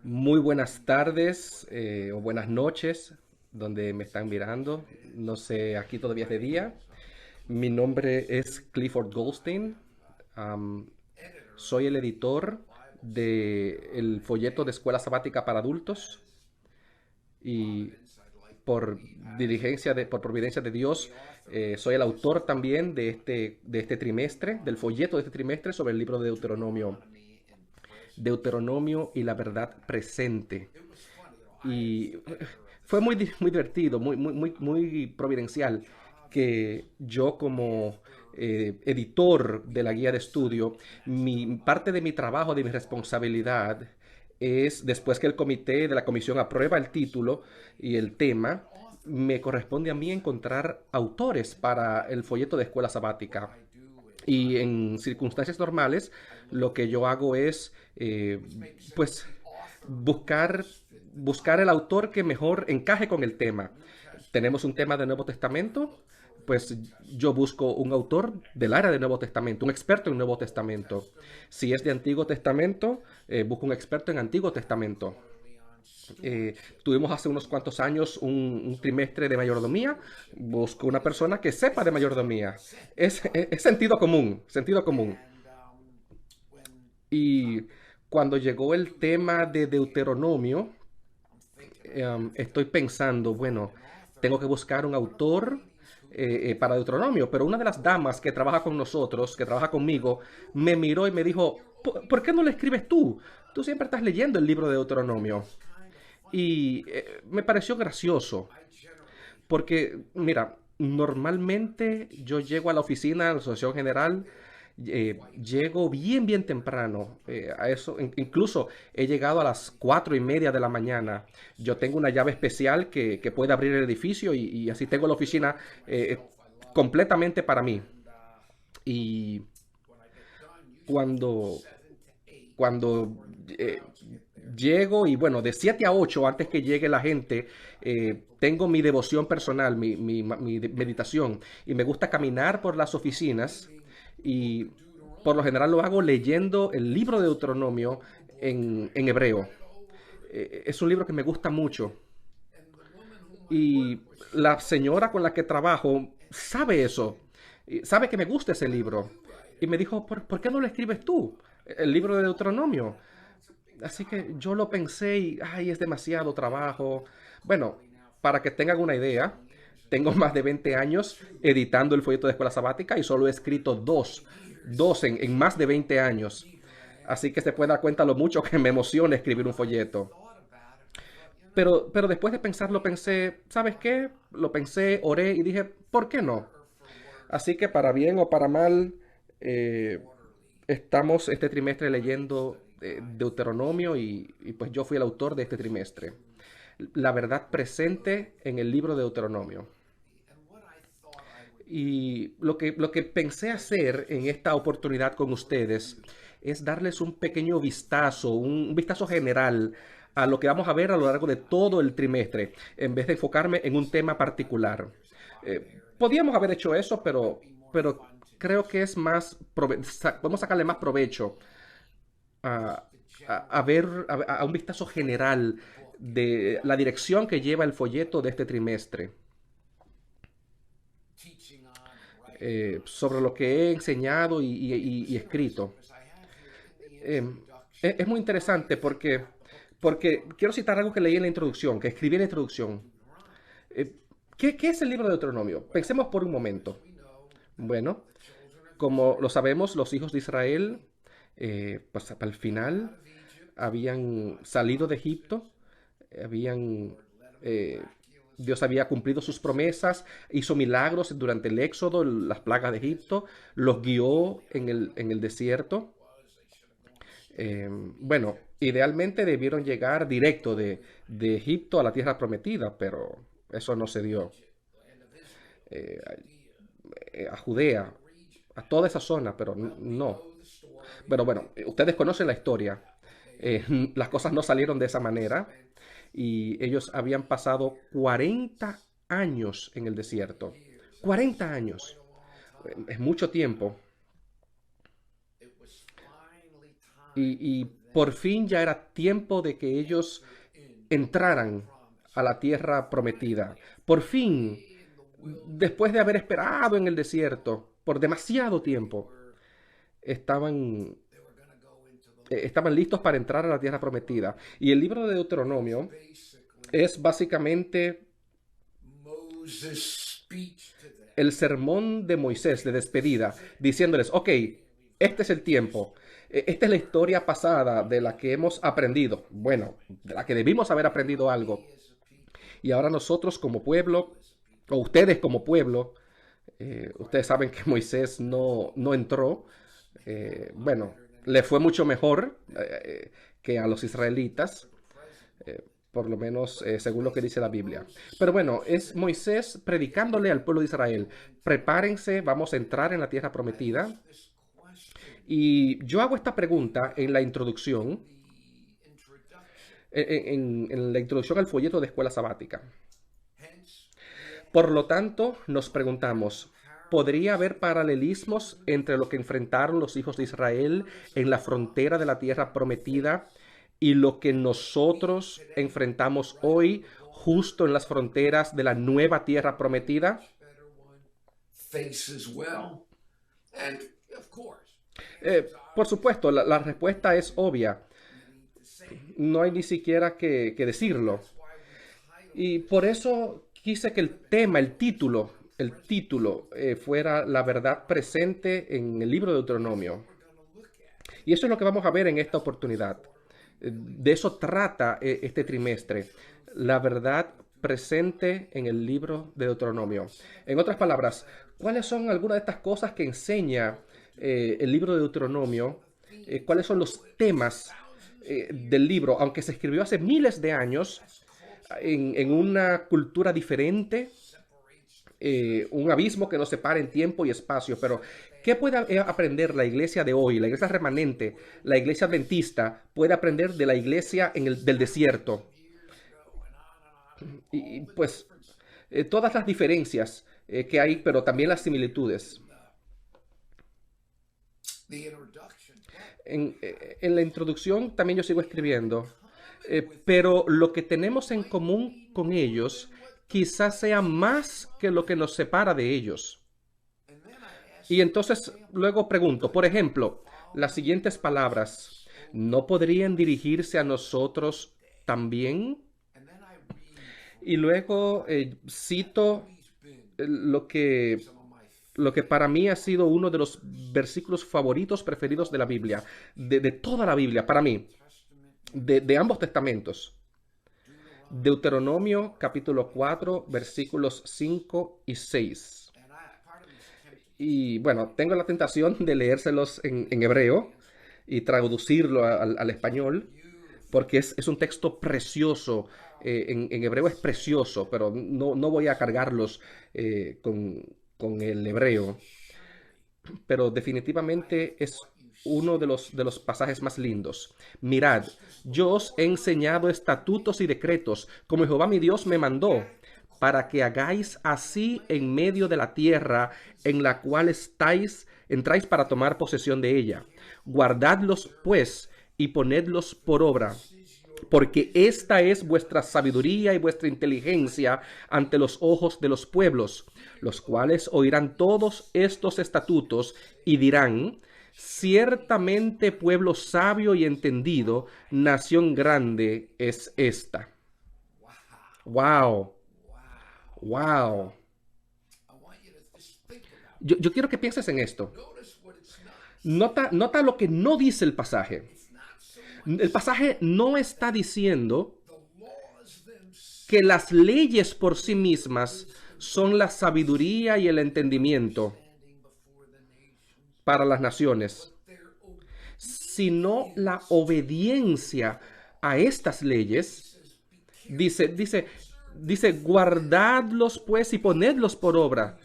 Muy buenas tardes o buenas noches, donde me están mirando. No sé, aquí todavía es de día. Mi nombre es Clifford Goldstein. Am, Soy el editor del folleto de Escuela Sabática para Adultos y por por providencia de Dios, soy el autor también de este trimestre, del folleto de este trimestre sobre el libro de Deuteronomio y la verdad presente. Y fue muy divertido, muy providencial que yo como editor de la guía de estudio, parte de mi trabajo, de mi responsabilidad, es después que el comité de la comisión aprueba el título y el tema, me corresponde a mí encontrar autores para el folleto de escuela sabática. Y en circunstancias normales, lo que yo hago es, pues, buscar, buscar el autor que mejor encaje con el tema. Tenemos un tema del Nuevo Testamento, pues yo busco un autor del área del Nuevo Testamento, un experto en Nuevo Testamento. Si es de Antiguo Testamento, busco un experto en Antiguo Testamento. Tuvimos hace unos cuantos años un trimestre de mayordomía. Busco una persona que sepa de mayordomía. Es sentido común, sentido común. Y cuando llegó el tema de Deuteronomio, estoy pensando, bueno, tengo que buscar un autor para Deuteronomio, pero una de las damas que trabaja con nosotros, que trabaja conmigo, me miró y me dijo, ¿por qué no lo escribes tú? Tú siempre estás leyendo el libro de Deuteronomio. Y me pareció gracioso, porque, mira, normalmente yo llego a la oficina de la Asociación General, llego bien temprano. A eso, incluso he llegado a las 4:30 de la mañana. Yo tengo una llave especial que puede abrir el edificio y así tengo la oficina completamente para mí. Y cuando cuando eh, llego y bueno, de 7 a 8 antes que llegue la gente, tengo mi devoción personal, mi meditación y me gusta caminar por las oficinas y por lo general lo hago leyendo el libro de Deuteronomio en hebreo. Es un libro que me gusta mucho y la señora con la que trabajo sabe eso, y sabe que me gusta ese libro y me dijo, ¿por qué no lo escribes tú? El libro de Deuteronomio. Así que yo lo pensé y, ay, es demasiado trabajo. Bueno, para que tengan una idea, tengo más de 20 años editando el folleto de escuela sabática y solo he escrito dos en más de 20 años. Así que se puede dar cuenta lo mucho que me emociona escribir un folleto. Pero después de pensarlo, pensé, ¿sabes qué? Lo pensé, oré y dije, ¿por qué no? Así que para bien o para mal, eh, estamos este trimestre leyendo Deuteronomio y pues yo fui el autor de este trimestre. La verdad presente en el libro de Deuteronomio. Y lo que pensé hacer en esta oportunidad con ustedes es darles un pequeño vistazo, un vistazo general a lo que vamos a ver a lo largo de todo el trimestre, en vez de enfocarme en un tema particular. Podíamos haber hecho eso, pero creo que es más, podemos sacarle más provecho a, a ver, a un vistazo general de la dirección que lleva el folleto de este trimestre, sobre lo que he enseñado y escrito. Eh, es muy interesante porque quiero citar algo que leí en la introducción, que escribí en la introducción. Eh, ¿Qué es el libro de Deuteronomio? Pensemos por un momento. Bueno, como lo sabemos, los hijos de Israel, pues al final, habían salido de Egipto, habían, eh, Dios había cumplido sus promesas, hizo milagros durante el éxodo, las plagas de Egipto, los guió en el desierto. Bueno, idealmente debieron llegar directo de Egipto a la tierra prometida, pero eso no se dio. Eh, a Judea, a toda esa zona, pero no. Pero bueno, ustedes conocen la historia. Las cosas no salieron de esa manera y ellos habían pasado 40 años en el desierto. 40 años. Es mucho tiempo. Y Por fin ya era tiempo de que ellos entraran a la tierra prometida. Por fin, después de haber esperado en el desierto por demasiado tiempo, estaban, estaban listos para entrar a la tierra prometida. Y el libro de Deuteronomio es básicamente el sermón de Moisés de despedida, diciéndoles, ok, este es el tiempo. Esta es la historia pasada de la que hemos aprendido. Bueno, de la que debimos haber aprendido algo. Y ahora nosotros como pueblo, o ustedes como pueblo, ustedes saben que Moisés no entró. Bueno, le fue mucho mejor que a los israelitas, por lo menos según lo que dice la Biblia. Pero bueno, es Moisés predicándole al pueblo de Israel. Prepárense, vamos a entrar en la tierra prometida. Y yo hago esta pregunta en la introducción, en la introducción al folleto de escuela sabática. Por lo tanto, nos preguntamos, ¿podría haber paralelismos entre lo que enfrentaron los hijos de Israel en la frontera de la tierra prometida y lo que nosotros enfrentamos hoy justo en las fronteras de la nueva tierra prometida? Por supuesto, la respuesta es obvia. No hay ni siquiera que decirlo. Y por eso quise que el tema, el título fuera la verdad presente en el libro de Deuteronomio. Y eso es lo que vamos a ver en esta oportunidad. De eso trata este trimestre. La verdad presente en el libro de Deuteronomio. En otras palabras, ¿cuáles son algunas de estas cosas que enseña el libro de Deuteronomio? ¿Cuáles son los temas del libro? Aunque se escribió hace miles de años, en una cultura diferente, un abismo que nos separa en tiempo y espacio. Pero, ¿qué puede aprender la iglesia de hoy, la iglesia remanente, la iglesia adventista, puede aprender de la iglesia del desierto? Y pues, todas las diferencias que hay, pero también las similitudes. En la introducción también yo sigo escribiendo, pero lo que tenemos en común con ellos quizás sea más que lo que nos separa de ellos. Y entonces luego pregunto, por ejemplo, las siguientes palabras, ¿no podrían dirigirse a nosotros también? Y luego cito lo que para mí ha sido uno de los versículos favoritos preferidos de la Biblia, de toda la Biblia, para mí, de ambos testamentos. Deuteronomio capítulo 4, versículos 5 y 6. Y bueno, tengo la tentación de leérselos en hebreo y traducirlo al español, porque es un texto precioso. En hebreo es precioso, pero no voy a cargarlos con el hebreo. Pero definitivamente es uno de los pasajes más lindos. Mirad, yo os he enseñado estatutos y decretos, como Jehová mi Dios me mandó, para que hagáis así en medio de la tierra en la cual entráis para tomar posesión de ella. Guardadlos, pues, y ponedlos por obra, porque esta es vuestra sabiduría y vuestra inteligencia ante los ojos de los pueblos, los cuales oirán todos estos estatutos y dirán: ciertamente pueblo sabio y entendido, nación grande es esta. Wow, wow. Yo quiero que pienses en esto. Nota lo que no dice el pasaje. El pasaje no está diciendo que las leyes por sí mismas son la sabiduría y el entendimiento para las naciones, sino la obediencia a estas leyes. Dice, guardadlos pues y ponedlos por obra.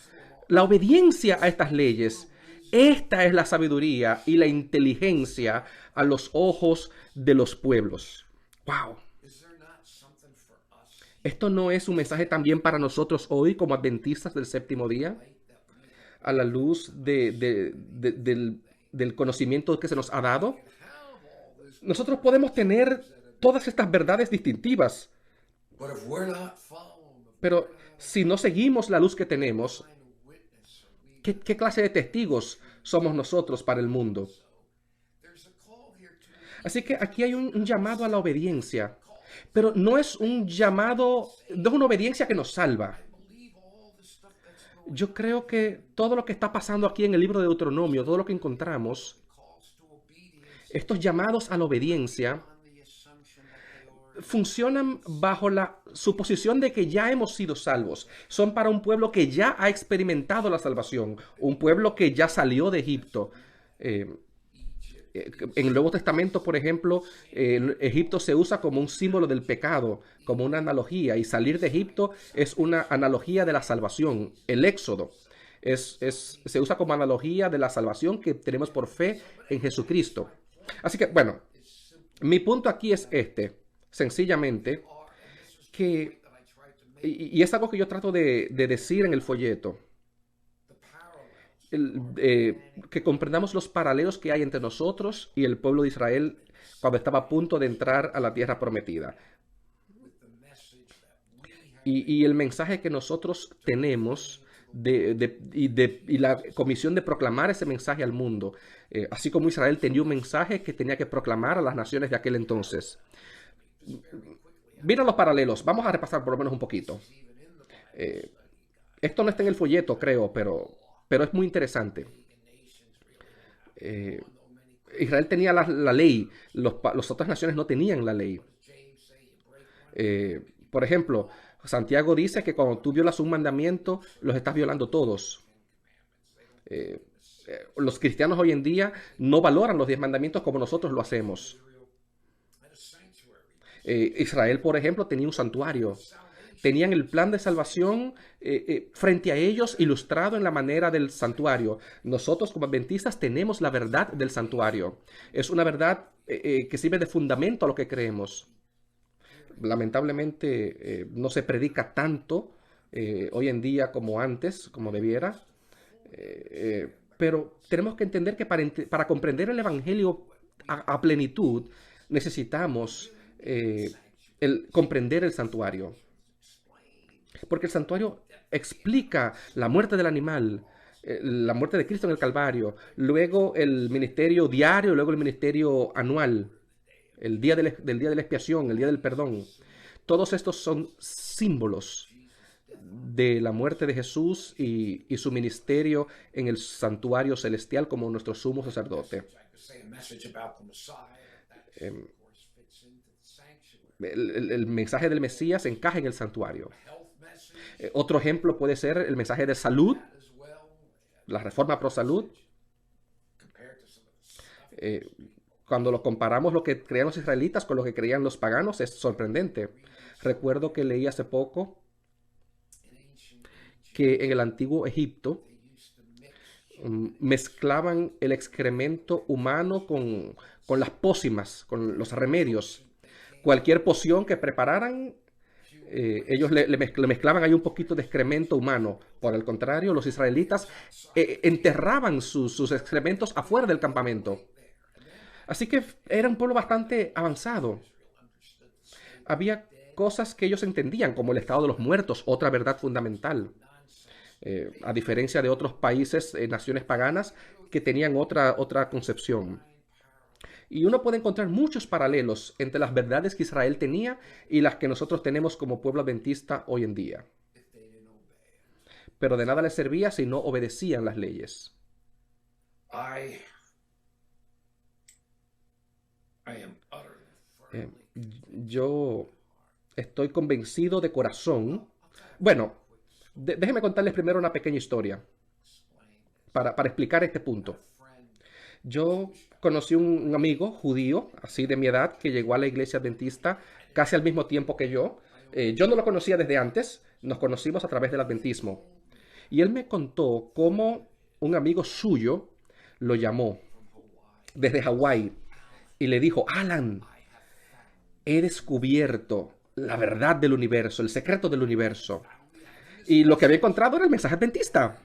La obediencia a estas leyes, esta es la sabiduría y la inteligencia a los ojos de los pueblos. ¡Wow! ¿Esto no es un mensaje también para nosotros hoy como adventistas del séptimo día? A la luz del conocimiento que se nos ha dado. Nosotros podemos tener todas estas verdades distintivas, pero si no seguimos la luz que tenemos, ¿qué clase de testigos somos nosotros para el mundo? Así que aquí hay un llamado a la obediencia, pero no es un llamado, no es una obediencia que nos salva. Yo creo que todo lo que está pasando aquí en el libro de Deuteronomio, todo lo que encontramos, estos llamados a la obediencia, funcionan bajo la suposición de que ya hemos sido salvos. Son para un pueblo que ya ha experimentado la salvación, un pueblo que ya salió de Egipto. En el Nuevo Testamento, por ejemplo, Egipto se usa como un símbolo del pecado, como una analogía, y salir de Egipto es una analogía de la salvación. El éxodo se usa como analogía de la salvación que tenemos por fe en Jesucristo. Así que, bueno, mi punto aquí es sencillamente, que, y es algo que yo trato de decir en el folleto, que comprendamos los paralelos que hay entre nosotros y el pueblo de Israel cuando estaba a punto de entrar a la tierra prometida. Y el mensaje que nosotros tenemos y la comisión de proclamar ese mensaje al mundo, así como Israel tenía un mensaje que tenía que proclamar a las naciones de aquel entonces. Mira los paralelos, vamos a repasar por lo menos un poquito. Esto no está en el folleto, creo, pero es muy interesante. Israel tenía la ley, las otras naciones no tenían la ley. Por ejemplo, Santiago dice que cuando tú violas un mandamiento, los estás violando todos. Los cristianos hoy en día no valoran los 10 mandamientos como nosotros lo hacemos. Israel, por ejemplo, tenía un santuario. Tenían el plan de salvación frente a ellos ilustrado en la manera del santuario. Nosotros como adventistas tenemos la verdad del santuario. Es una verdad que sirve de fundamento a lo que creemos. Lamentablemente no se predica tanto hoy en día como antes, como debiera. Pero tenemos que entender que para comprender el Evangelio a plenitud necesitamos comprender el santuario. Porque el santuario explica la muerte del animal, la muerte de Cristo en el Calvario, luego el ministerio diario, luego el ministerio anual, el día del día de la expiación, el día del perdón. Todos estos son símbolos de la muerte de Jesús y su ministerio en el santuario celestial como nuestro sumo sacerdote. El mensaje del Mesías encaja en el santuario. Otro ejemplo puede ser el mensaje de salud, la reforma pro salud. Cuando lo comparamos lo que creían los israelitas con lo que creían los paganos, es sorprendente. Recuerdo que leí hace poco que en el antiguo Egipto mezclaban el excremento humano con las pócimas, con los remedios. Cualquier poción que prepararan, ellos le mezclaban ahí un poquito de excremento humano. Por el contrario, los israelitas enterraban sus excrementos afuera del campamento. Así que era un pueblo bastante avanzado. Había cosas que ellos entendían, como el estado de los muertos, otra verdad fundamental. A diferencia de otros países, naciones paganas, que tenían otra concepción. Y uno puede encontrar muchos paralelos entre las verdades que Israel tenía y las que nosotros tenemos como pueblo adventista hoy en día. Pero de nada les servía si no obedecían las leyes. Yo estoy convencido de corazón. Bueno, déjenme contarles primero una pequeña historia para explicar este punto. Yo conocí un amigo judío, así de mi edad, que llegó a la iglesia adventista casi al mismo tiempo que yo. Yo no lo conocía desde antes, nos conocimos a través del adventismo. Y él me contó cómo un amigo suyo lo llamó desde Hawái y le dijo: Alan, he descubierto la verdad del universo, el secreto del universo. Y lo que había encontrado era el mensaje adventista.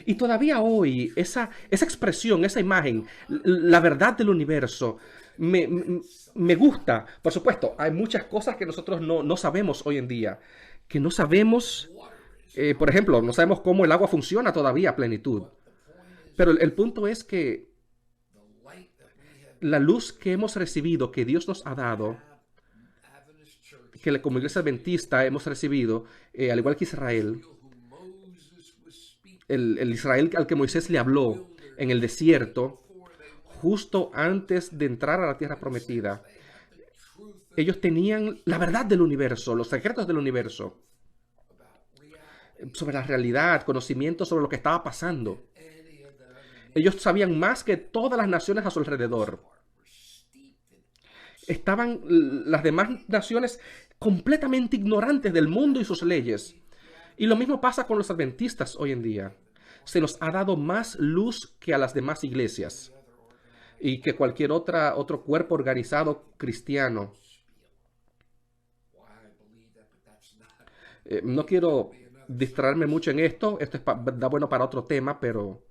Y todavía hoy, esa expresión, esa imagen, la verdad del universo, me gusta. Por supuesto, hay muchas cosas que nosotros no sabemos hoy en día, que no sabemos, por ejemplo, no sabemos cómo el agua funciona todavía a plenitud. Pero el punto es que la luz que hemos recibido, que Dios nos ha dado, que como iglesia adventista hemos recibido, al igual que Israel, el Israel al que Moisés le habló en el desierto, justo antes de entrar a la tierra prometida, ellos tenían la verdad del universo, los secretos del universo, sobre la realidad, conocimiento sobre lo que estaba pasando. Ellos sabían más que todas las naciones a su alrededor. Estaban las demás naciones completamente ignorantes del mundo y sus leyes. Y lo mismo pasa con los adventistas hoy en día. Se nos ha dado más luz que a las demás iglesias y que cualquier otro cuerpo organizado cristiano. No quiero distraerme mucho en esto. Esto da bueno para otro tema, pero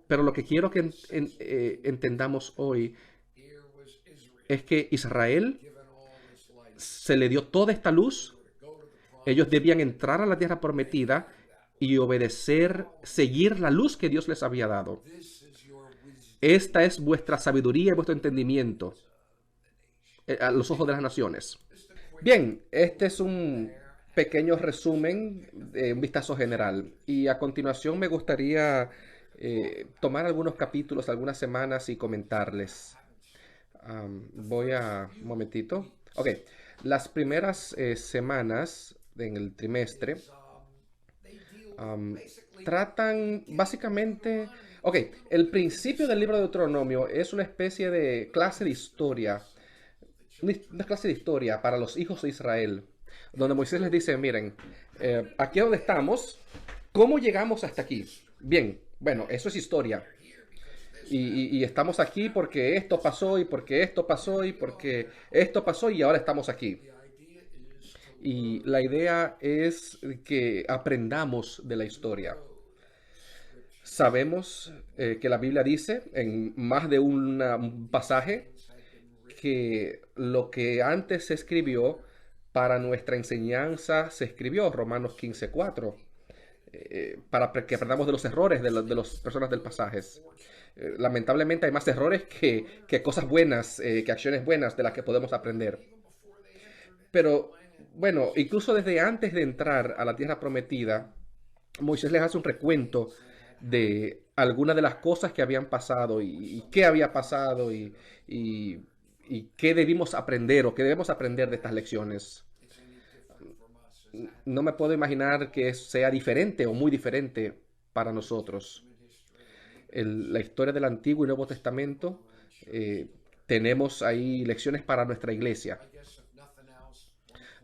lo que quiero que entendamos hoy es que Israel se le dio toda esta luz. Ellos debían entrar a la tierra prometida y obedecer, seguir la luz que Dios les había dado. Esta es vuestra sabiduría y vuestro entendimiento a los ojos de las naciones. Bien, este es un pequeño resumen, un vistazo general. Y a continuación me gustaría tomar algunos capítulos, algunas semanas y comentarles. Voy a... un momentito. Ok, las primeras semanas en el trimestre tratan básicamente... Ok, el principio del libro de Deuteronomio es una especie de clase de historia, una clase de historia para los hijos de Israel, donde Moisés les dice, miren, aquí es donde estamos, ¿cómo llegamos hasta aquí? Bien, bueno, eso es historia. Y estamos aquí porque esto pasó y porque esto pasó y porque esto pasó y ahora estamos aquí. Y la idea es que aprendamos de la historia. Sabemos que la Biblia dice en más de un pasaje que lo que antes se escribió para nuestra enseñanza se escribió, Romanos 15:4, para que aprendamos de los errores de las personas del pasaje. Lamentablemente hay más errores que cosas buenas, que acciones buenas de las que podemos aprender. Pero bueno, incluso desde antes de entrar a la tierra prometida, Moisés les hace un recuento de algunas de las cosas que habían pasado y qué había pasado y qué debimos aprender o qué debemos aprender de estas lecciones. No me puedo imaginar que sea diferente o muy diferente para nosotros. La historia del Antiguo y Nuevo Testamento, tenemos ahí lecciones para nuestra iglesia.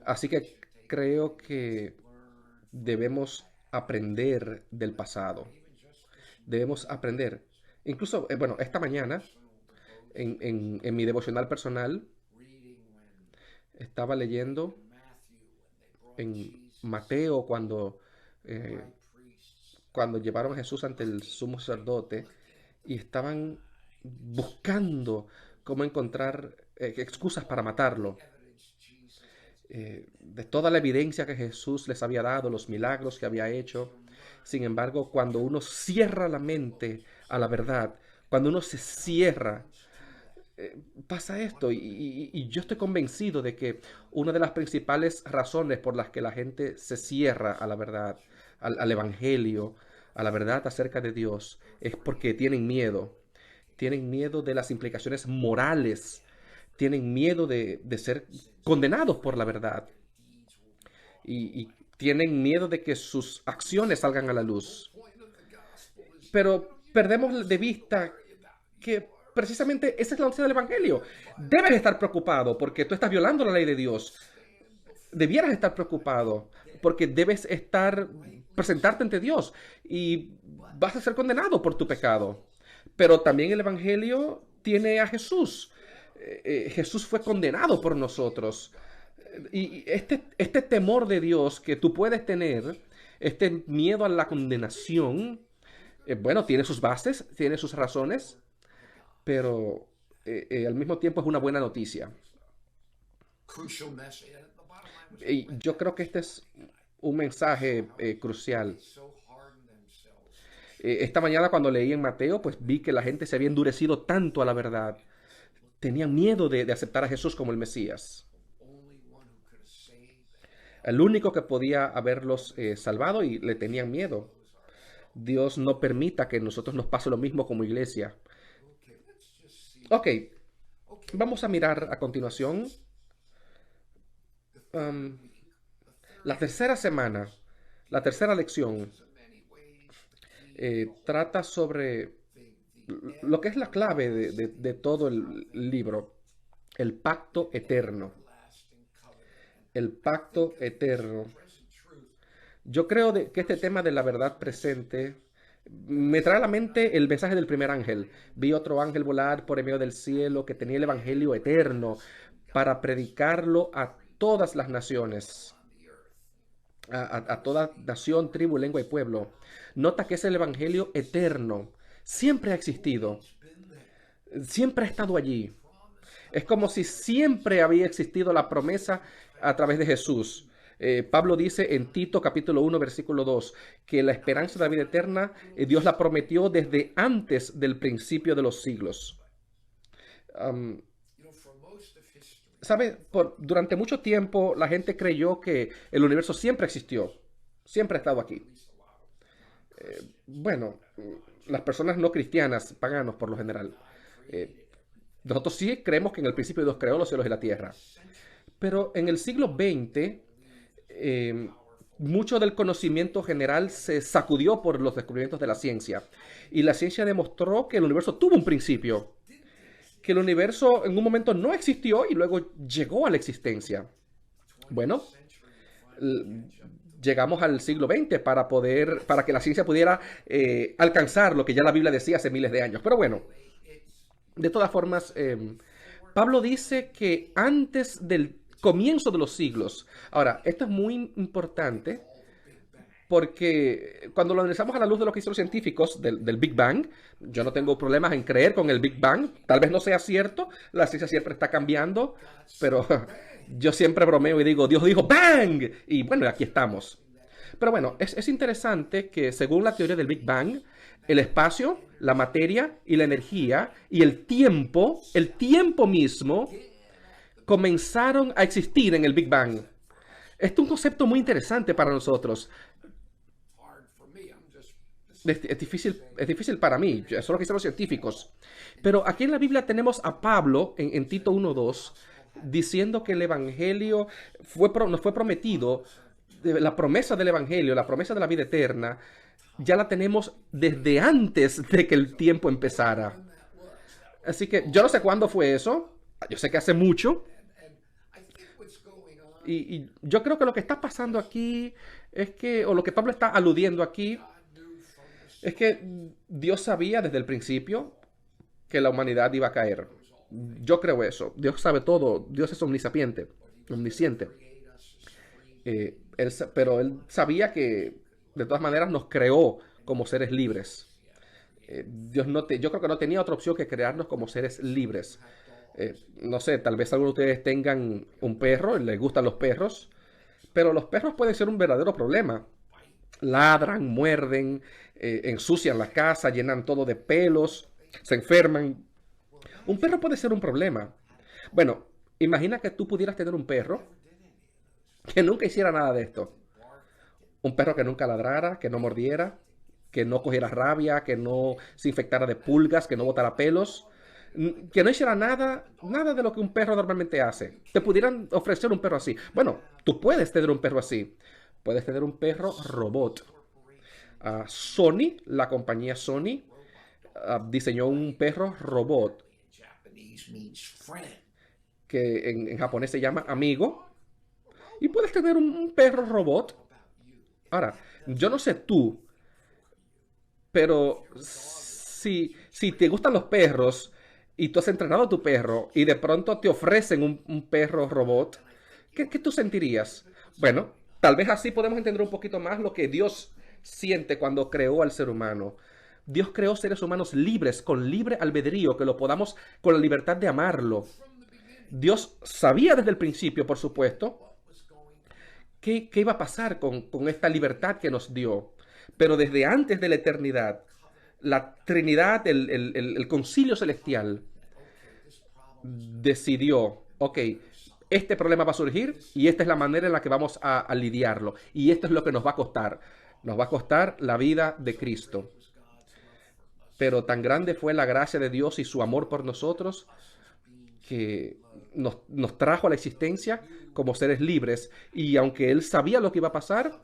Así que creo que debemos aprender del pasado. Debemos aprender. Incluso, bueno, esta mañana, en mi devocional personal, estaba leyendo en Mateo eh, cuando llevaron a Jesús ante el sumo sacerdote y estaban buscando cómo encontrar excusas para matarlo. De toda la evidencia que Jesús les había dado, los milagros que había hecho. Sin embargo, cuando uno cierra la mente a la verdad, cuando uno se cierra, pasa esto. Y yo estoy convencido de que una de las principales razones por las que la gente se cierra a la verdad, al evangelio, a la verdad acerca de Dios, es porque tienen miedo. Tienen miedo de las implicaciones morales. Tienen miedo de ser condenados por la verdad. Y tienen miedo de que sus acciones salgan a la luz. Pero perdemos de vista que precisamente esa es la noticia del Evangelio. Debes estar preocupado porque tú estás violando la ley de Dios. Debieras estar preocupado porque debes presentarte ante Dios y vas a ser condenado por tu pecado. Pero también el Evangelio tiene a Jesús. Jesús fue condenado por nosotros. Y este temor de Dios que tú puedes tener, este miedo a la condenación, bueno, tiene sus bases, tiene sus razones, pero al mismo tiempo es una buena noticia. Crucial message. And the bottom line was Y when yo creo que este es un mensaje crucial. so hardened themselves. Esta mañana cuando leí en Mateo, pues vi que la gente se había endurecido tanto a la verdad. Tenían miedo de aceptar a Jesús como el Mesías. Only one who could have saved them. El único que podía haberlos salvado y le tenían miedo. Dios no permita que nosotros nos pase lo mismo como iglesia. Okay, let's just see. Ok, Okay, vamos a mirar a continuación the third um, week, the third la tercera semana, la tercera lección. in many ways the Trata sobre the lo que es la clave de todo el libro, el pacto eterno. everlasting covenant. El pacto eterno. Present truth. Yo creo que este tema de la verdad presente me trae a la mente el mensaje del primer ángel. Vi otro ángel volar por en medio del cielo que tenía el evangelio eterno para predicarlo a todas las naciones, a toda nación, tribu, lengua y pueblo. Nota que es el evangelio eterno. Siempre ha existido. Siempre ha estado allí. Es como si siempre había existido la promesa a través de Jesús. Pablo dice en Tito capítulo 1 versículo 2 que la esperanza de la vida eterna Dios la prometió desde antes del principio de los siglos. Um, You know, for most of history, ¿Sabe? Durante mucho tiempo la gente creyó que el universo siempre existió, siempre ha estado aquí. at least a lot of them, Bueno, las personas no cristianas, paganos por lo general, nosotros sí creemos que en el principio Dios creó los cielos y la tierra. Pero en el siglo XX, mucho del conocimiento general se sacudió por los descubrimientos de la ciencia. Y la ciencia demostró que el universo tuvo un principio, que el universo en un momento no existió y luego llegó a la existencia. Bueno, llegamos al siglo XX para que la ciencia pudiera alcanzar lo que ya la Biblia decía hace miles de años. Pero bueno, de todas formas, Pablo dice que antes del comienzo de los siglos. Ahora, esto es muy importante porque cuando lo analizamos a la luz de lo que hicieron los científicos del Big Bang, yo no tengo problemas en creer con el Big Bang. Tal vez no sea cierto, la ciencia siempre está cambiando, pero yo siempre bromeo y digo, Dios dijo ¡Bang! Y bueno, aquí estamos. Pero bueno, es interesante que según la teoría del Big Bang, el espacio, la materia y la energía y el tiempo mismo, comenzaron a existir en el Big Bang. Este es un concepto muy interesante para nosotros. hard for me. I'm just Es difícil para mí, eso es lo que dicen los científicos. Pero aquí en la Biblia tenemos a Pablo, en Tito 1:2, diciendo que el Evangelio nos fue prometido, la promesa del Evangelio, la promesa de la vida eterna, ya la tenemos desde antes de que el tiempo empezara. Así que yo no sé cuándo fue eso, yo sé que hace mucho, and I think what's going on, y yo creo que lo que está pasando aquí es que, o lo que Pablo está aludiendo aquí, God knew from the es que Dios sabía desde el principio que la humanidad iba a caer. Yo creo eso. Dios sabe todo. Dios es omnisapiente, omnisciente. create us as free. Pero Él sabía que de todas maneras nos creó como seres libres. Yo creo que no tenía otra opción que crearnos como seres libres. No sé, tal vez algunos de ustedes tengan un perro y les gustan los perros, pero los perros pueden ser un verdadero problema. Ladran, muerden, ensucian la casa, llenan todo de pelos, se enferman. Un perro puede ser un problema. Bueno, imagina que tú pudieras tener un perro que nunca hiciera nada de esto. Un perro que nunca ladrara, que no mordiera, que no cogiera rabia, que no se infectara de pulgas, que no botara pelos, que no hiciera nada de lo que un perro normalmente hace. Te pudieran ofrecer un perro así. Bueno, tú puedes tener un perro así. Puedes tener un perro robot. Sony, la compañía Sony, diseñó un perro robot Japanese means friend. que en japonés se llama amigo. Y puedes tener un perro robot. Ahora, yo no sé tú, pero si te gustan los perros y tú has entrenado a tu perro y de pronto te ofrecen un perro robot, ¿qué tú sentirías? Bueno, tal vez así podemos entender un poquito más lo que Dios siente cuando creó al ser humano. Dios creó seres humanos libres, con libre albedrío, que lo podamos, con la libertad de amarlo. Dios sabía desde el principio, por supuesto, qué iba a pasar con esta libertad que nos dio. Pero desde antes de la eternidad, la Trinidad, el concilio celestial, decidió, ok, este problema va a surgir y esta es la manera en la que vamos a lidiarlo. Y esto es lo que nos va a costar. Nos va a costar la vida de Cristo. Pero tan grande fue la gracia de Dios y su amor por nosotros que nos trajo a la existencia como seres libres. Y aunque Él sabía lo que iba a pasar,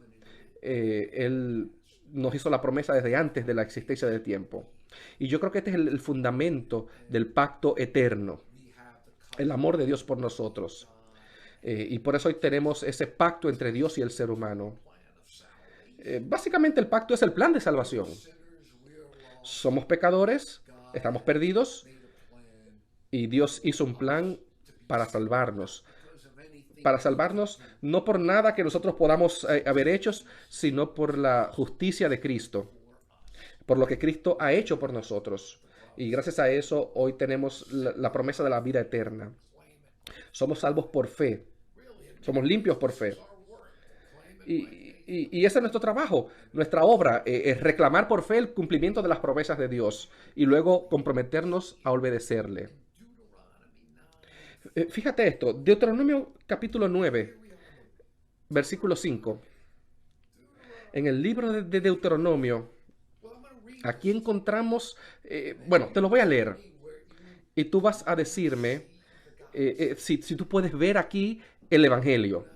Él nos hizo la promesa desde antes de la existencia del tiempo. Y yo creo que este es el fundamento del pacto eterno. El amor de Dios por nosotros. Y por eso hoy tenemos ese pacto entre Dios y el ser humano. Básicamente el pacto es el plan de salvación. Somos pecadores, estamos perdidos, y Dios hizo un plan para salvarnos. Para salvarnos no por nada que nosotros podamos haber hecho, sino por la justicia de Cristo. Por lo que Cristo ha hecho por nosotros. Y gracias a eso hoy tenemos la promesa de la vida eterna. Somos salvos por fe. Somos limpios por fe. Y ese es nuestro trabajo, nuestra obra, es reclamar por fe el cumplimiento de las promesas de Dios y luego comprometernos a obedecerle. Fíjate esto, Deuteronomio capítulo 9, versículo 5. En el libro de Deuteronomio, aquí encontramos, bueno, te lo voy a leer y tú vas a decirme si tú puedes ver aquí el Evangelio.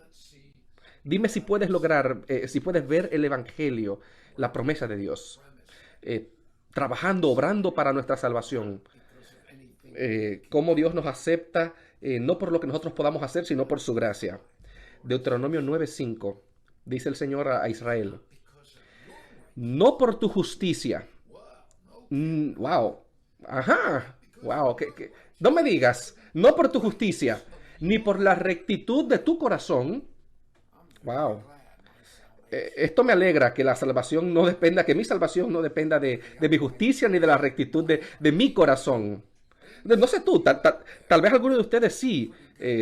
Dime si puedes lograr, si puedes ver el Evangelio, la promesa de Dios, trabajando, obrando para nuestra salvación. Cómo Dios nos acepta, no por lo que nosotros podamos hacer, sino por su gracia. Deuteronomio 9:5, dice el Señor a Israel. No por tu justicia. Wow. Ajá. Wow. No me digas, no por tu justicia, ni por la rectitud de tu corazón. Wow. Esto me alegra, que la salvación no dependa, que mi salvación no dependa de mi justicia ni de la rectitud de mi corazón. No sé tú, tal vez algunos de ustedes sí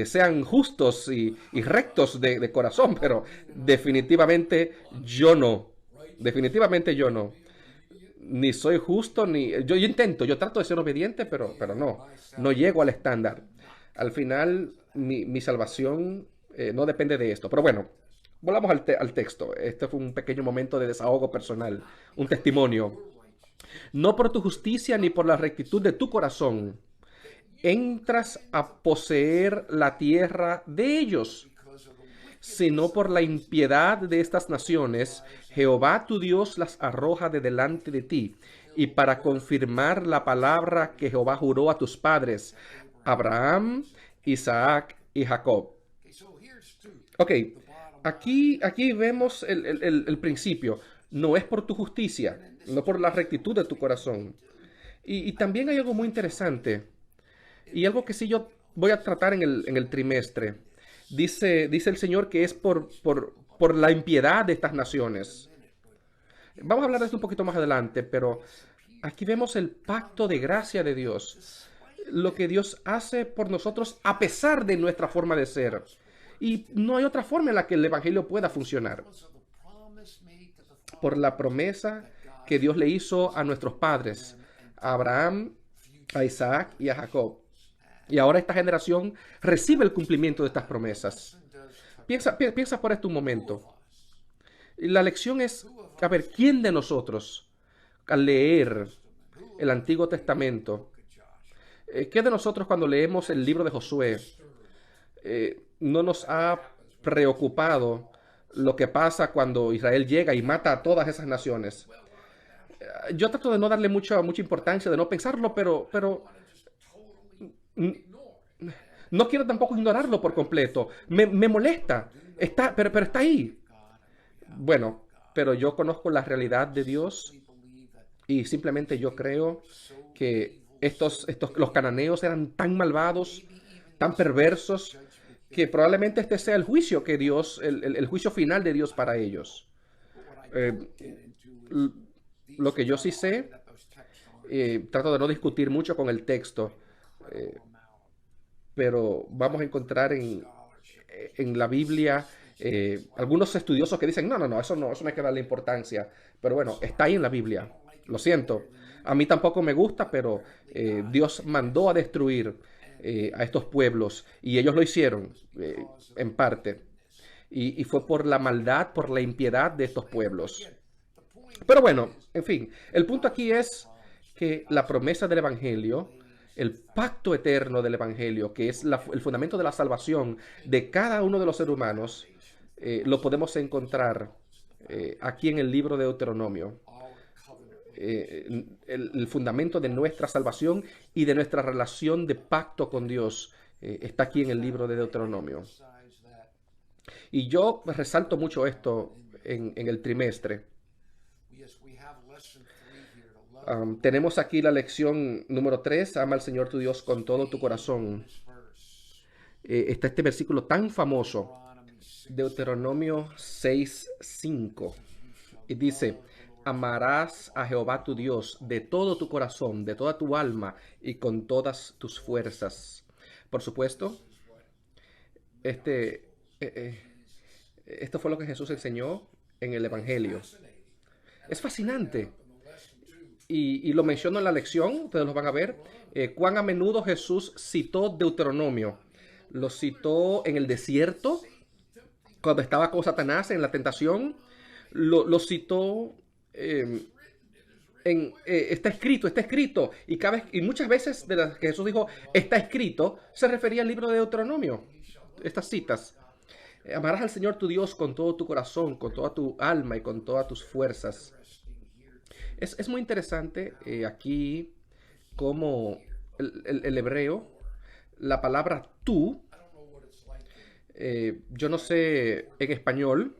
sean justos y rectos de corazón, pero definitivamente yo no. Definitivamente yo no. Ni soy justo, ni... Yo trato de ser obediente, pero no llego al estándar. Al final, mi salvación no depende de esto. Pero bueno, volvamos al texto. Este fue un pequeño momento de desahogo personal, un testimonio. No por tu justicia ni por la rectitud de tu corazón entras a poseer la tierra de ellos, sino por la impiedad de estas naciones, Jehová tu Dios las arroja de delante de ti, y para confirmar la palabra que Jehová juró a tus padres, Abraham, Isaac y Jacob. Ok, aquí vemos el principio. No es por tu justicia, no por la rectitud de tu corazón. Y también hay algo muy interesante, y algo que sí yo voy a tratar en el trimestre. Dice el Señor que es por la impiedad de estas naciones. Vamos a hablar de esto un poquito más adelante, pero aquí vemos el pacto de gracia de Dios. Lo que Dios hace por nosotros a pesar de nuestra forma de ser. Y no hay otra forma en la que el Evangelio pueda funcionar. Por la promesa que Dios le hizo a nuestros padres, a Abraham, a Isaac y a Jacob. Y ahora esta generación recibe el cumplimiento de estas promesas. Piensa por esto un momento. La lección es, a ver, ¿quién de nosotros, al leer el Antiguo Testamento, qué de nosotros cuando leemos el libro de Josué, no nos ha preocupado lo que pasa cuando Israel llega y mata a todas esas naciones? Yo trato de no darle mucha importancia, de no pensarlo, pero no quiero tampoco ignorarlo por completo. Me molesta, pero está ahí. Bueno, pero yo conozco la realidad de Dios y simplemente yo creo que los cananeos eran tan malvados, tan perversos, que probablemente este sea el juicio que Dios, el juicio final de Dios para ellos. Lo que yo sí sé Trato de no discutir mucho con el texto, eh, pero vamos a encontrar en la Biblia algunos estudiosos que dicen, no, eso no hay que darle importancia. Pero bueno, está ahí en la Biblia. Lo siento. A mí tampoco me gusta, pero Dios mandó a destruir a estos pueblos y ellos lo hicieron en parte. Y fue por la maldad, por la impiedad de estos pueblos. Pero bueno, en fin, el punto aquí es que la promesa del Evangelio, el pacto eterno del Evangelio, que es el fundamento de la salvación de cada uno de los seres humanos, lo podemos encontrar aquí en el libro de Deuteronomio. El fundamento de nuestra salvación y de nuestra relación de pacto con Dios está aquí en el libro de Deuteronomio. Y yo resalto mucho esto en el trimestre. Tenemos aquí la lección número 3, ama al Señor tu Dios con todo tu corazón. Está este versículo tan famoso, Deuteronomio 6:5, y dice, amarás a Jehová tu Dios de todo tu corazón, de toda tu alma y con todas tus fuerzas. Por supuesto, esto fue lo que Jesús enseñó en el Evangelio. Es fascinante. Y lo menciono en la lección, ustedes lo van a ver, cuán a menudo Jesús citó Deuteronomio. Lo citó en el desierto, cuando estaba con Satanás en la tentación. Lo citó, está escrito. Y muchas veces de las que Jesús dijo, está escrito, se refería al libro de Deuteronomio. Estas citas. Amarás al Señor tu Dios con todo tu corazón, con toda tu alma y con todas tus fuerzas. Es muy interesante aquí como el hebreo, la palabra tú, yo no sé en español,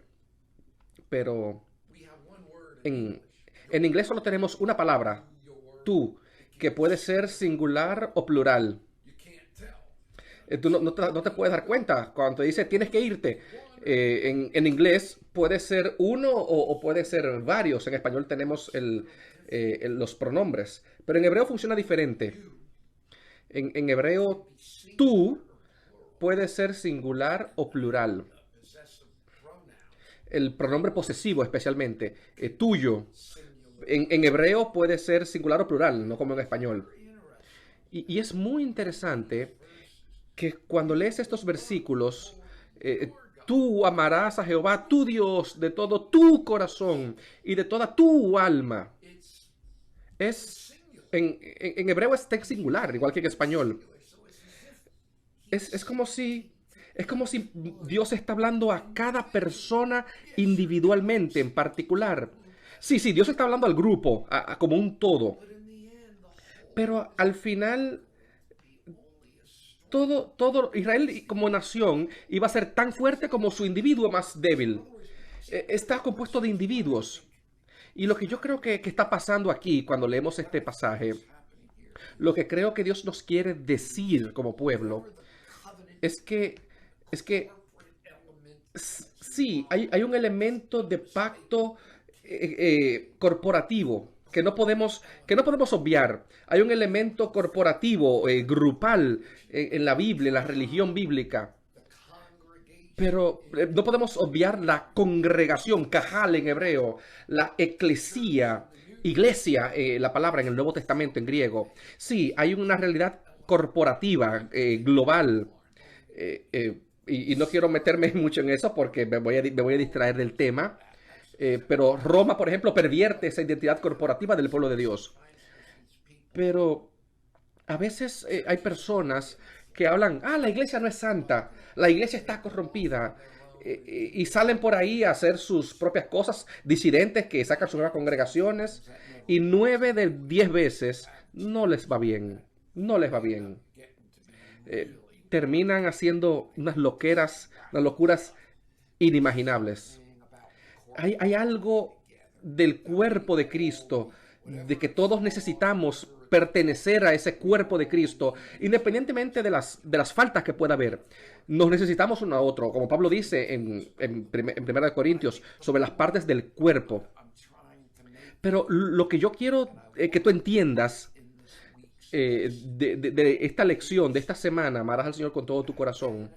pero en inglés solo tenemos una palabra, tú, que puede ser singular o plural. Tú no te puedes dar cuenta cuando te dice tienes que irte. En inglés puede ser uno o puede ser varios. En español tenemos los pronombres. Pero en hebreo funciona diferente. En hebreo, tú puede ser singular o plural. El pronombre posesivo especialmente, tuyo. En hebreo puede ser singular o plural, no como en español. Y es muy interesante que cuando lees estos versículos, tú amarás a Jehová, tu Dios, de todo tu corazón y de toda tu alma. En hebreo está en singular, igual que en español. Es como si Dios está hablando a cada persona individualmente, en particular. Sí, Dios está hablando al grupo, como un todo. Pero al final, todo Israel como nación iba a ser tan fuerte como su individuo más débil. Está compuesto de individuos. Y lo que yo creo que está pasando aquí cuando leemos este pasaje, lo que creo que Dios nos quiere decir como pueblo, es que sí, hay un elemento de pacto corporativo que no podemos obviar. Hay un elemento corporativo, grupal, en la Biblia, en la religión bíblica. Pero no podemos obviar la congregación, kahal en hebreo, la eclesía, iglesia, la palabra en el Nuevo Testamento en griego. Sí, hay una realidad corporativa, global. Y no quiero meterme mucho en eso porque me voy a distraer del tema. Pero Roma, por ejemplo, pervierte esa identidad corporativa del pueblo de Dios. Pero a veces hay personas que hablan, la iglesia no es santa, la iglesia está corrompida, y salen por ahí a hacer sus propias cosas, disidentes que sacan sus nuevas congregaciones, y 9 de 10 veces no les va bien, no les va bien. Terminan haciendo unas locuras inimaginables. Hay algo del cuerpo de Cristo, de que todos necesitamos pertenecer a ese cuerpo de Cristo, independientemente de las faltas que pueda haber. Nos necesitamos uno a otro, como Pablo dice en 1 Corintios, sobre las partes del cuerpo. Pero lo que yo quiero que tú entiendas de esta lección, de esta semana, amarás al Señor con todo tu corazón,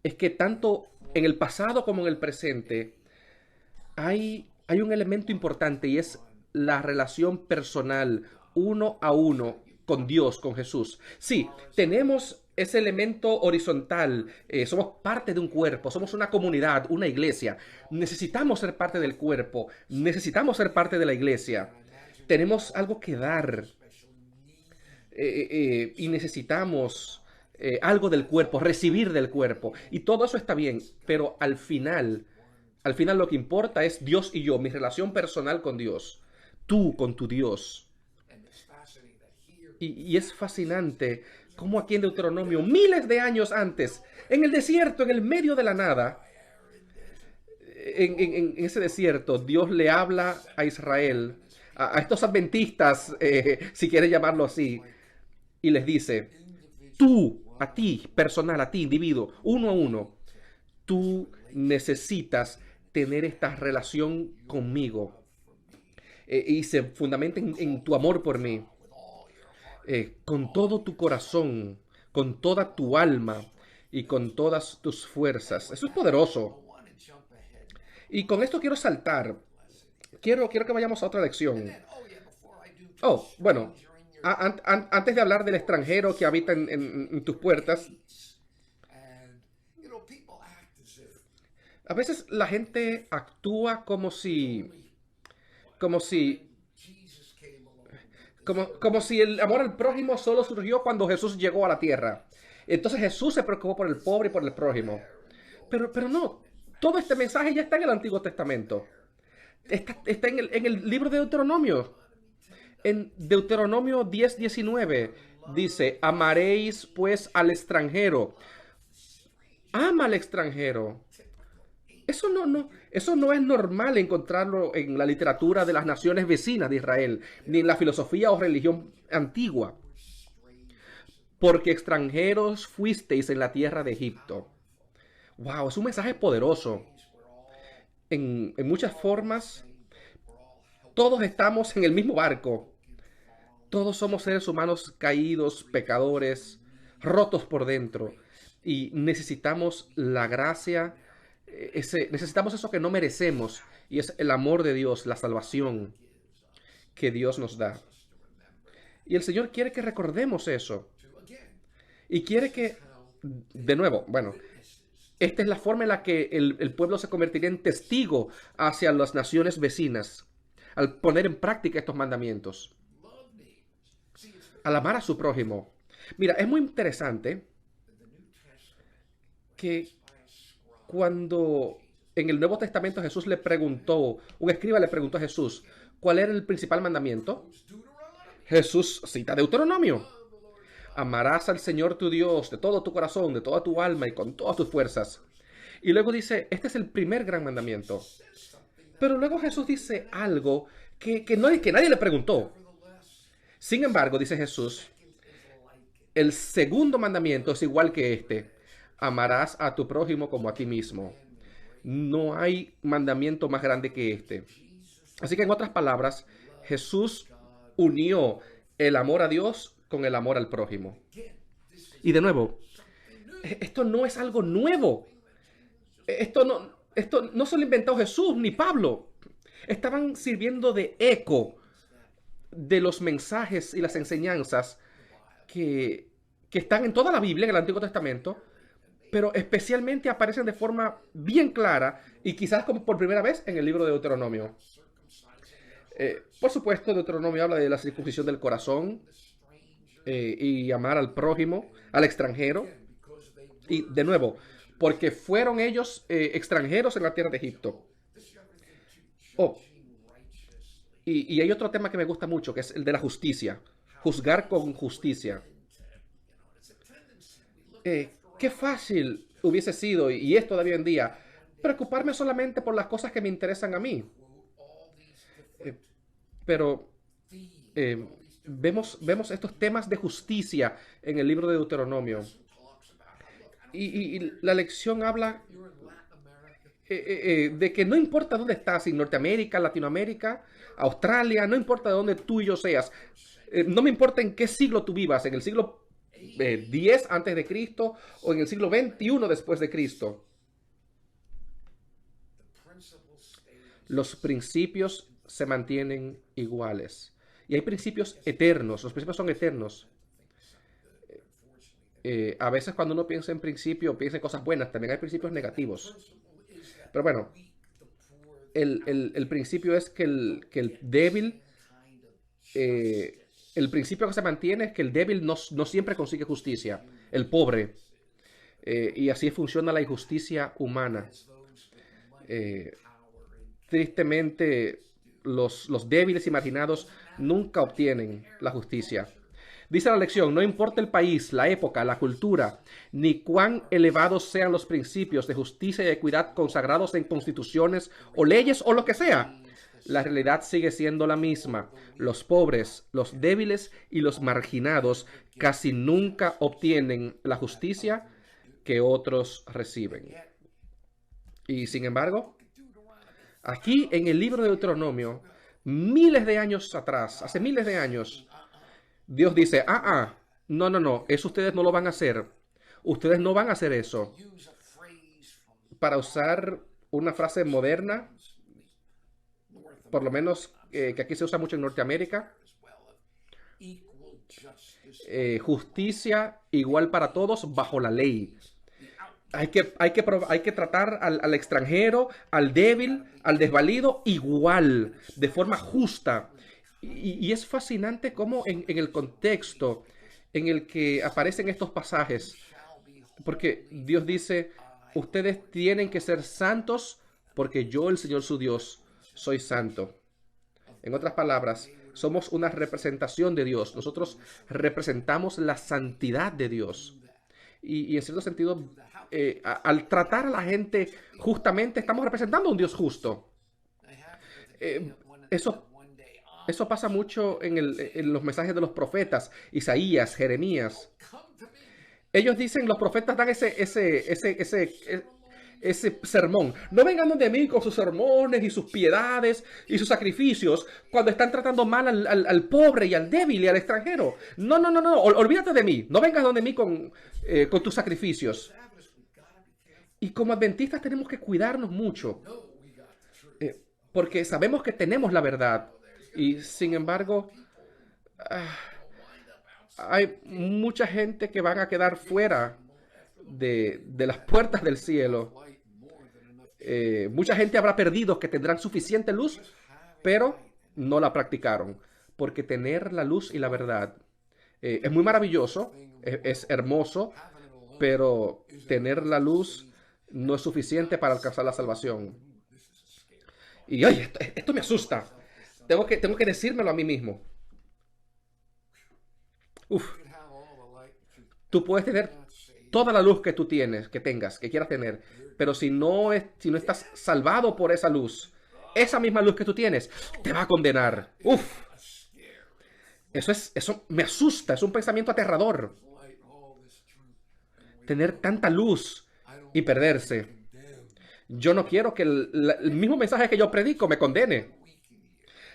es que tanto en el pasado como en el presente hay un elemento importante y es la relación personal, uno a uno, con Dios, con Jesús. Sí, tenemos ese elemento horizontal, somos parte de un cuerpo, somos una comunidad, una iglesia. Necesitamos ser parte del cuerpo, necesitamos ser parte de la iglesia. Tenemos algo que dar y necesitamos algo del cuerpo, recibir del cuerpo. Y todo eso está bien, pero al final lo que importa es Dios y yo, mi relación personal con Dios, tú con tu Dios. Y es fascinante cómo aquí en Deuteronomio, miles de años antes, en el desierto, en el medio de la nada, en ese desierto, Dios le habla a Israel, a estos adventistas, si quieres llamarlo así, y les dice, tú, a ti, personal, a ti, individuo, uno a uno, tú necesitas tener esta relación conmigo y se fundamenta en tu amor por mí, con todo tu corazón, con toda tu alma y con todas tus fuerzas. Eso es poderoso. Y con esto quiero saltar. Quiero que vayamos a otra lección. Oh, bueno, antes de hablar del extranjero que habita en tus puertas, a veces la gente actúa como si, como si el amor al prójimo solo surgió cuando Jesús llegó a la tierra. Entonces Jesús se preocupó por el pobre y por el prójimo. Pero no, todo este mensaje ya está en el Antiguo Testamento. Está en el libro de Deuteronomio. En Deuteronomio 10:19 dice, amaréis pues al extranjero. Ama al extranjero. Eso no es normal encontrarlo en la literatura de las naciones vecinas de Israel, ni en la filosofía o religión antigua. Porque extranjeros fuisteis en la tierra de Egipto. Wow, es un mensaje poderoso. En muchas formas, todos estamos en el mismo barco. Todos somos seres humanos caídos, pecadores, rotos por dentro. Y necesitamos la gracia, necesitamos eso que no merecemos. Y es el amor de Dios, la salvación que Dios nos da. Y el Señor quiere que recordemos eso. Y quiere que, de nuevo, bueno, esta es la forma en la que el pueblo se convertiría en testigo hacia las naciones vecinas, al poner en práctica estos mandamientos, al amar a su prójimo. Mira, es muy interesante que cuando en el Nuevo Testamento Jesús le preguntó, un escriba le preguntó a Jesús, ¿cuál era el principal mandamiento? Jesús cita Deuteronomio. Amarás al Señor tu Dios de todo tu corazón, de toda tu alma y con todas tus fuerzas. Y luego dice, este es el primer gran mandamiento. Pero luego Jesús dice algo que nadie le preguntó. Sin embargo, dice Jesús, el segundo mandamiento es igual que este. Amarás a tu prójimo como a ti mismo. No hay mandamiento más grande que este. Así que en otras palabras, Jesús unió el amor a Dios con el amor al prójimo. Y de nuevo, esto no es algo nuevo. Esto no se lo inventó Jesús ni Pablo. Estaban sirviendo de eco de los mensajes y las enseñanzas que están en toda la Biblia, en el Antiguo Testamento, pero especialmente aparecen de forma bien clara y quizás como por primera vez en el libro de Deuteronomio. Por supuesto, Deuteronomio habla de la circuncisión del corazón y amar al prójimo, al extranjero. Y de nuevo, porque fueron ellos extranjeros en la tierra de Egipto. Oh, y hay otro tema que me gusta mucho, que es el de la justicia. Juzgar con justicia. Qué fácil hubiese sido, y es todavía hoy en día, preocuparme solamente por las cosas que me interesan a mí. Pero vemos estos temas de justicia en el libro de Deuteronomio. Y la lección habla de que no importa dónde estás, en Norteamérica, Latinoamérica, Australia, no importa de dónde tú y yo seas, no me importa en qué siglo tú vivas, en el siglo 10 antes de Cristo o en el siglo 21 después de Cristo, los principios se mantienen iguales. Y hay principios eternos, los principios son eternos. A veces cuando uno piensa en principio, piensa en cosas buenas, también hay principios negativos. Pero bueno, el principio es que el débil, el principio que se mantiene es que el débil no siempre consigue justicia, el pobre. Y así funciona la injusticia humana. Tristemente, los débiles y marginados nunca obtienen la justicia. Dice la lección, no importa el país, la época, la cultura, ni cuán elevados sean los principios de justicia y equidad consagrados en constituciones o leyes o lo que sea. La realidad sigue siendo la misma. Los pobres, los débiles y los marginados casi nunca obtienen la justicia que otros reciben. Y sin embargo, aquí en el libro de Deuteronomio, miles de años atrás, hace miles de años, Dios dice, no, eso ustedes no lo van a hacer. Ustedes no van a hacer eso. Para usar una frase moderna, por lo menos que aquí se usa mucho en Norteamérica, justicia igual para todos bajo la ley. Hay que tratar al extranjero, al débil, al desvalido igual, de forma justa. Y es fascinante cómo en el contexto en el que aparecen estos pasajes, porque Dios dice, ustedes tienen que ser santos porque yo, el Señor su Dios, soy santo. En otras palabras, somos una representación de Dios. Nosotros representamos la santidad de Dios. Y en cierto sentido, al tratar a la gente justamente, estamos representando a un Dios justo. Eso pasa mucho en los mensajes de los profetas, Isaías, Jeremías. Ellos dicen, los profetas dan ese sermón. No vengan donde mí con sus sermones y sus piedades y sus sacrificios cuando están tratando mal al pobre y al débil y al extranjero. No, olvídate de mí. No vengas donde mí con tus sacrificios. Y como adventistas tenemos que cuidarnos mucho. Porque sabemos que tenemos la verdad. Y sin embargo, hay mucha gente que van a quedar fuera de las puertas del cielo. Mucha gente habrá perdido que tendrán suficiente luz, pero no la practicaron. Porque tener la luz y la verdad es muy maravilloso, es hermoso, pero tener la luz no es suficiente para alcanzar la salvación. Y oye, esto me asusta. Tengo que decírmelo a mí mismo. Tú puedes tener toda la luz que tú tienes, que quieras tener, pero si no estás salvado por esa luz, esa misma luz que tú tienes, te va a condenar. Eso me asusta, es un pensamiento aterrador. Tener tanta luz y perderse. Yo no quiero que el mismo mensaje que yo predico me condene.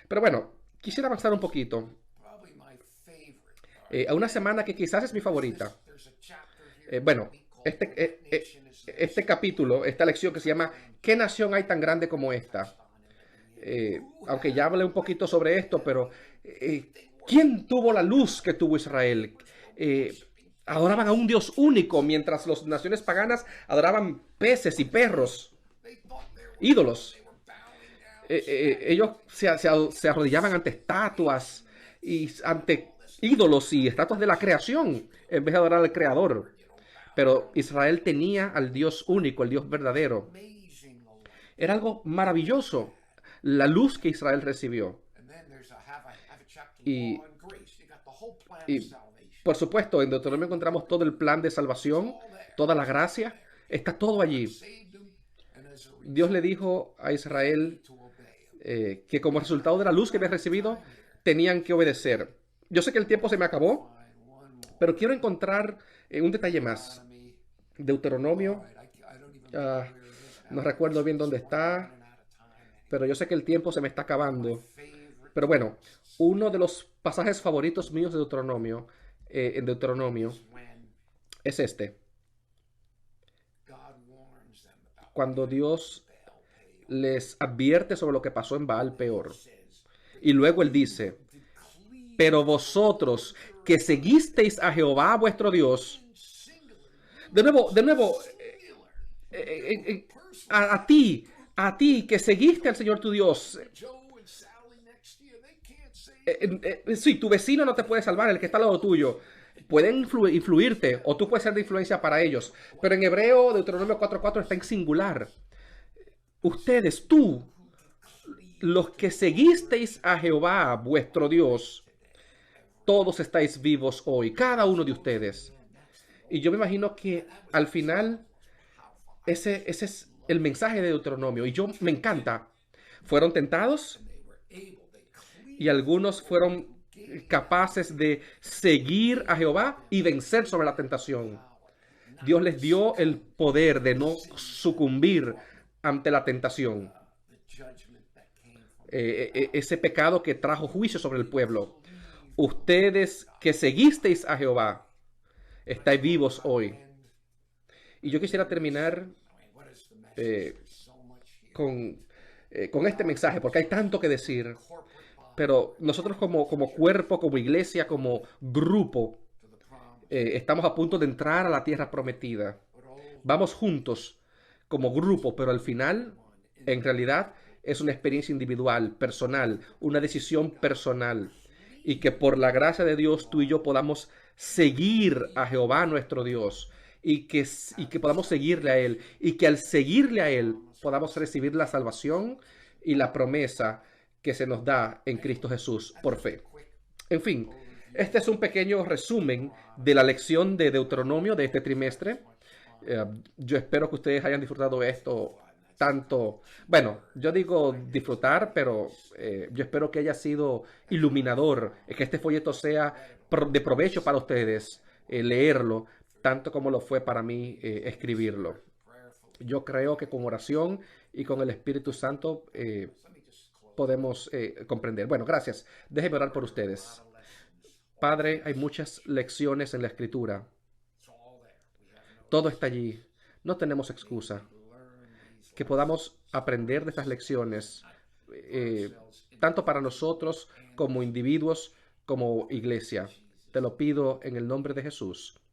Pero bueno, quisiera avanzar un poquito a una semana que quizás es mi favorita. Este capítulo, esta lección que se llama ¿Qué nación hay tan grande como esta? Aunque ya hablé un poquito sobre esto, pero ¿quién tuvo la luz que tuvo Israel? Adoraban a un Dios único, mientras las naciones paganas adoraban peces y perros, ídolos. Ellos se arrodillaban ante estatuas y ante ídolos y estatuas de la creación en vez de adorar al Creador. Pero Israel tenía al Dios único, el Dios verdadero. Era algo maravilloso la luz que Israel recibió. Y por supuesto, en Deuteronomio encontramos todo el plan de salvación, toda la gracia, está todo allí. Dios le dijo a Israel que como resultado de la luz que había recibido, tenían que obedecer. Yo sé que el tiempo se me acabó, pero quiero encontrar un detalle más. Deuteronomio No recuerdo bien dónde está, pero yo sé que el tiempo se me está acabando. Pero bueno, uno de los pasajes favoritos míos de Deuteronomio, en Deuteronomio, when es este. God warns them about Cuando Dios Baal Peor. les advierte sobre lo que pasó en Baal Peor. Says, Y luego él dice, to cleave pero vosotros que seguisteis a Jehová vuestro Dios, singular, de nuevo, singular, a ti que seguiste al Señor tu Dios, Joe and Sally next to you, they can't say sí, tu vecino no te puede salvar, el que está al lado tuyo. Pueden influirte o tú puedes ser de influencia para ellos. Pero en hebreo, Deuteronomio 4:4 está en singular. Ustedes, tú, los que seguisteis a Jehová, vuestro Dios, todos estáis vivos hoy, cada uno de ustedes. Y yo me imagino que al final ese es el mensaje de Deuteronomio. Y yo me encanta. Fueron tentados they were able, they cleave y algunos fueron capaces de seguir a Jehová y vencer sobre la tentación. Dios les dio el poder de no sucumbir ante la tentación. the judgment that came from Ese pecado que trajo juicio sobre el pueblo. Ustedes que seguisteis a Jehová, estáis vivos hoy. Y yo quisiera terminar what is the message? eh, So much here. con este mensaje, porque hay tanto que decir. Pero nosotros como cuerpo, como iglesia, como grupo, To the promise. estamos a punto de entrar a la tierra prometida. Vamos juntos como grupo, pero al final, en realidad, es una experiencia individual, personal, una decisión personal. Y que por la gracia de Dios tú y yo podamos seguir a Jehová nuestro Dios. Y que podamos seguirle a Él. Y que al seguirle a Él podamos recibir la salvación y la promesa que se nos da en Cristo Jesús por fe. En fin, este es un pequeño resumen de la lección de Deuteronomio de este trimestre. Yo espero que ustedes hayan disfrutado esto tanto. Bueno, yo digo disfrutar, pero yo espero que haya sido iluminador, que este folleto sea de provecho para ustedes leerlo, tanto como lo fue para mí escribirlo. Yo creo que con oración y con el Espíritu Santo podemos comprender. Bueno, gracias. Déjenme orar por ustedes. Padre, hay muchas lecciones en la Escritura. Todo está allí. No tenemos excusa. Que podamos aprender de estas lecciones, tanto para nosotros como individuos, como iglesia. Te lo pido en el nombre de Jesús.